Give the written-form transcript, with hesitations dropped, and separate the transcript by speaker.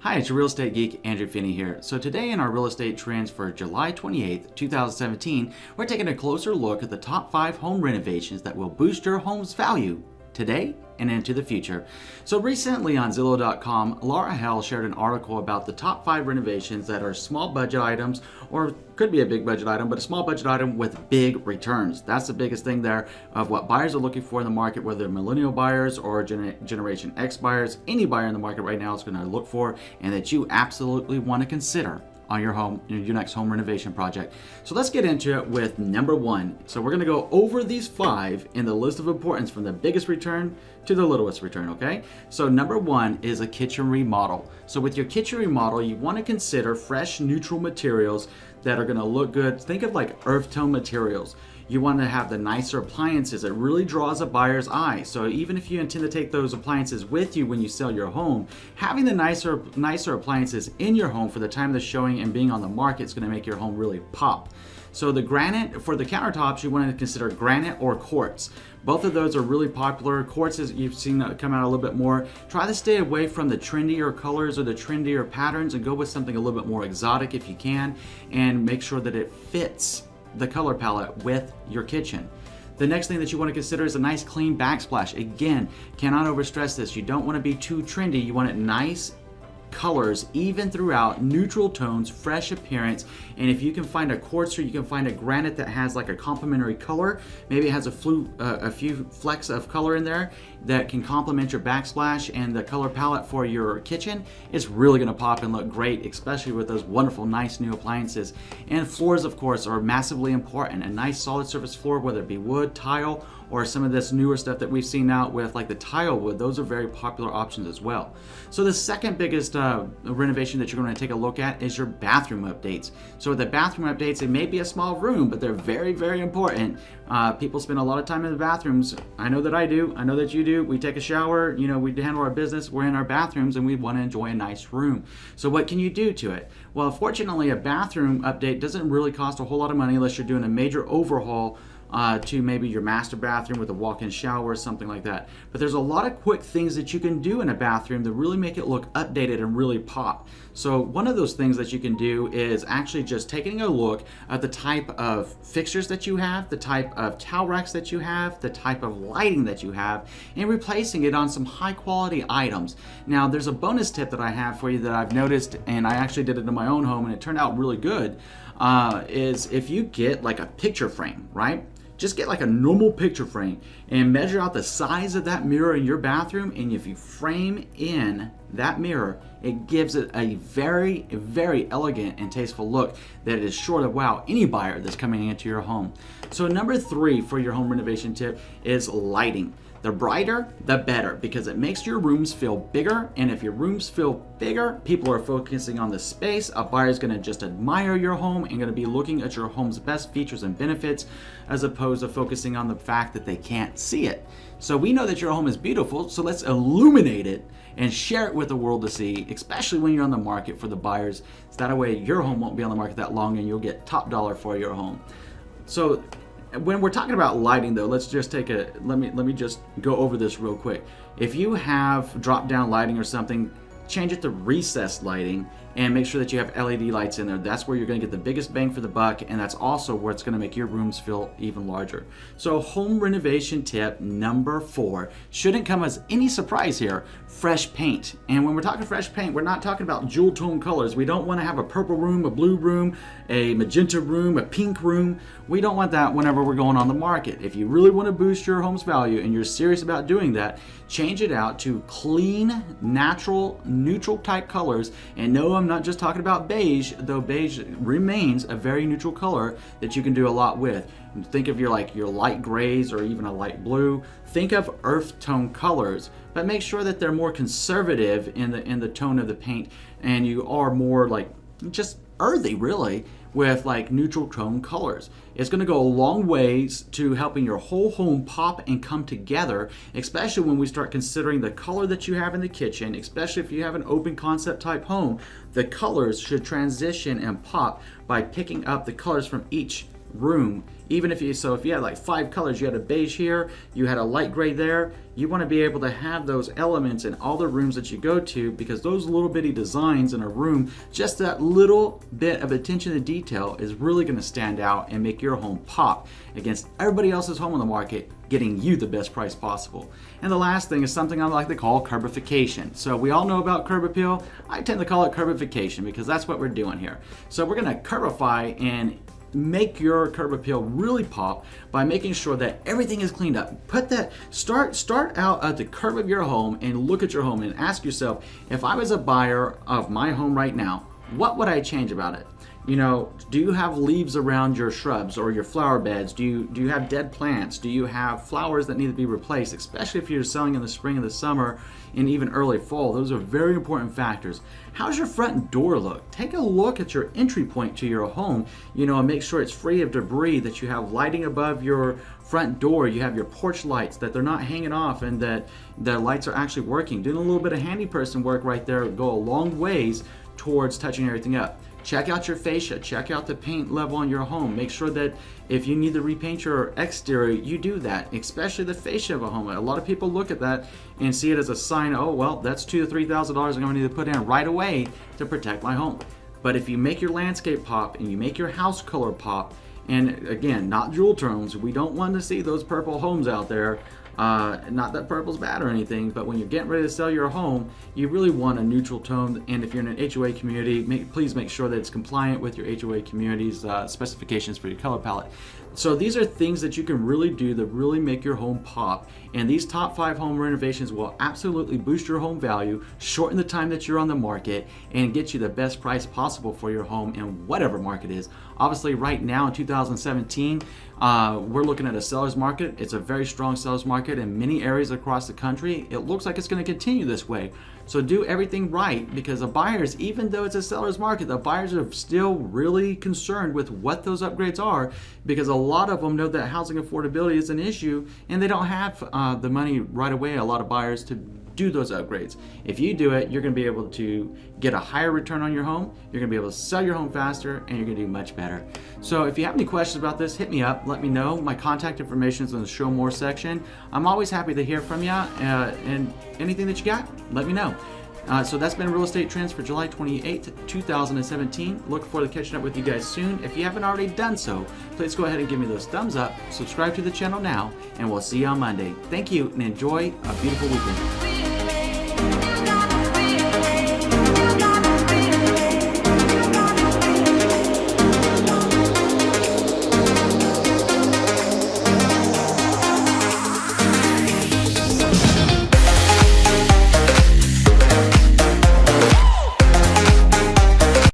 Speaker 1: Hi, it's your real estate geek, Andrew Finney here. So today in our real estate trends for July 28th, 2017, we're taking a closer look at the top 5 home renovations that will boost your home's value today and into the future. So recently on Zillow.com, Laura Hell shared an article about the top 5 renovations that are small budget items, or could be a big budget item, but a small budget item with big returns. That's the biggest thing there of what buyers are looking for in the market, whether they're millennial buyers or Generation X buyers. Any buyer in the market right now is going to look for, and that you absolutely want to consider on your home, your next home renovation project. So let's get into it with number 1. So we're going to go over these 5 in the list of importance from the biggest return to the littlest return, okay? So number 1 is a kitchen remodel. So with your kitchen remodel, you want to consider fresh, neutral materials that are going to look good. Think of like earth tone materials. You want to have the nicer appliances. It really draws a buyer's eye. So even if you intend to take those appliances with you when you sell your home, having the nicer appliances in your home for the time of the showing and being on the market is going to make your home really pop. So the granite, for the countertops, you want to consider granite or quartz. Both of those are really popular. Quartz is, you've seen come out a little bit more. Try to stay away from the trendier colors or the trendier patterns and go with something a little bit more exotic if you can, and make sure that it fits the color palette with your kitchen. The next thing that you want to consider is a nice clean backsplash. Again, cannot overstress this. You don't want to be too trendy. You want it nice colors, even throughout, neutral tones, fresh appearance. And if you can find a quartz or you can find a granite that has like a complementary color, maybe it has a few flecks of color in there that can complement your backsplash and the color palette for your kitchen, it's really going to pop and look great, especially with those wonderful, nice new appliances. And floors, of course, are massively important. A nice solid surface floor, whether it be wood, tile, or some of this newer stuff that we've seen now with like the tile wood, those are very popular options as well. So the second biggest renovation that you're going to take a look at is your bathroom updates. So with the bathroom updates, it may be a small room, but they're very, very important. People spend a lot of time in the bathrooms. I know that I do. I know that you do. We take a shower, you know, we handle our business, we're in our bathrooms, and we want to enjoy a nice room. So what can you do to it? Well, fortunately, a bathroom update doesn't really cost a whole lot of money unless you're doing a major overhaul to maybe your master bathroom with a walk-in shower or something like that. But there's a lot of quick things that you can do in a bathroom that really make it look updated and really pop. So one of those things that you can do is actually just taking a look at the type of fixtures that you have, the type of towel racks that you have, the type of lighting that you have, and replacing it on some high quality items. Now there's a bonus tip that I have for you that I've noticed, and I actually did it in my own home and it turned out really good, is if you get like a picture frame, right? Just get like a normal picture frame and measure out the size of that mirror in your bathroom, and if you frame in that mirror, it gives it a very, very elegant and tasteful look that is sure to wow any buyer that's coming into your home. So number 3 for your home renovation tip is lighting. The brighter, the better, because it makes your rooms feel bigger. And if your rooms feel bigger, people are focusing on the space. A buyer is going to just admire your home and going to be looking at your home's best features and benefits, as opposed to focusing on the fact that they can't see it. So we know that your home is beautiful, so let's illuminate it and share it with the world to see, especially when you're on the market for the buyers. So that way your home won't be on the market that long and you'll get top dollar for your home. So when we're talking about lighting though, let's just take let me just go over this real quick. If you have drop down lighting or something, change it to recessed lighting and make sure that you have LED lights in there. That's where you're going to get the biggest bang for the buck, and that's also where it's going to make your rooms feel even larger. So home renovation tip number 4 shouldn't come as any surprise here: fresh paint. And when we're talking fresh paint, we're not talking about jewel tone colors. We don't want to have a purple room, a blue room, a magenta room, a pink room. We don't want that whenever we're going on the market. If you really want to boost your home's value and you're serious about doing that, change it out to clean, natural, neutral type colors. And no, I'm not just talking about beige, though beige remains a very neutral color that you can do a lot with. Think of your light grays or even a light blue. Think of earth tone colors, but make sure that they're more conservative in the tone of the paint, and you are more like just earthy, really, with like neutral tone colors. It's going to go a long ways to helping your whole home pop and come together, especially when we start considering the color that you have in the kitchen. Especially if you have an open concept type home, the colors should transition and pop by picking up the colors from each room. Even if you had like 5 colors, you had a beige here, you had a light gray there, you want to be able to have those elements in all the rooms that you go to, because those little bitty designs in a room, just that little bit of attention to detail is really going to stand out and make your home pop against everybody else's home on the market, getting you the best price possible. And the last thing is something I like to call curbification. So we all know about curb appeal. I tend to call it curbification because that's what we're doing here. So we're going to curbify and make your curb appeal really pop by making sure that everything is cleaned up. Start out at the curb of your home and look at your home and ask yourself, if I was a buyer of my home right now, what would I change about it? You know, do you have leaves around your shrubs or your flower beds? Do you have dead plants? Do you have flowers that need to be replaced, especially if you're selling in the spring and the summer and even early fall? Those are very important factors. How's your front door look? Take a look at your entry point to your home, you know, and make sure it's free of debris, that you have lighting above your front door, you have your porch lights, that they're not hanging off, and that the lights are actually working. Doing a little bit of handy person work right there will go a long ways towards touching everything up. Check out your fascia, check out the paint level on your home. Make sure that if you need to repaint your exterior, you do that, especially the fascia of a home. A lot of people look at that and see it as a sign, oh, well, that's $2,000 to $3,000 I'm going to need to put in right away to protect my home. But if you make your landscape pop and you make your house color pop, and again, not jewel tones, we don't want to see those purple homes out there. Not that purple's bad or anything, but when you're getting ready to sell your home, you really want a neutral tone. And if you're in an HOA community, please make sure that it's compliant with your HOA community's specifications for your color palette. So these are things that you can really do to really make your home pop. And these top 5 home renovations will absolutely boost your home value, shorten the time that you're on the market, and get you the best price possible for your home in whatever market is. Obviously, right now in 2017, we're looking at a seller's market. It's a very strong seller's market in many areas across the country. It looks like it's going to continue this way. So do everything right, because the buyers, even though it's a seller's market, the buyers are still really concerned with what those upgrades are, because a lot of them know that housing affordability is an issue and they don't have the money right away, a lot of buyers, to do those upgrades. If you do it, you're going to be able to get a higher return on your home, you're going to be able to sell your home faster, and you're going to do much better. So if you have any questions about this, hit me up, let me know. My contact information is in the show more section. I'm always happy to hear from you, and anything that you got, let me know. So that's been Real Estate Trends for July 28th, 2017. Look forward to catching up with you guys soon. If you haven't already done so, please go ahead and give me those thumbs up, subscribe to the channel now, and we'll see you on Monday. Thank you, and enjoy a beautiful weekend.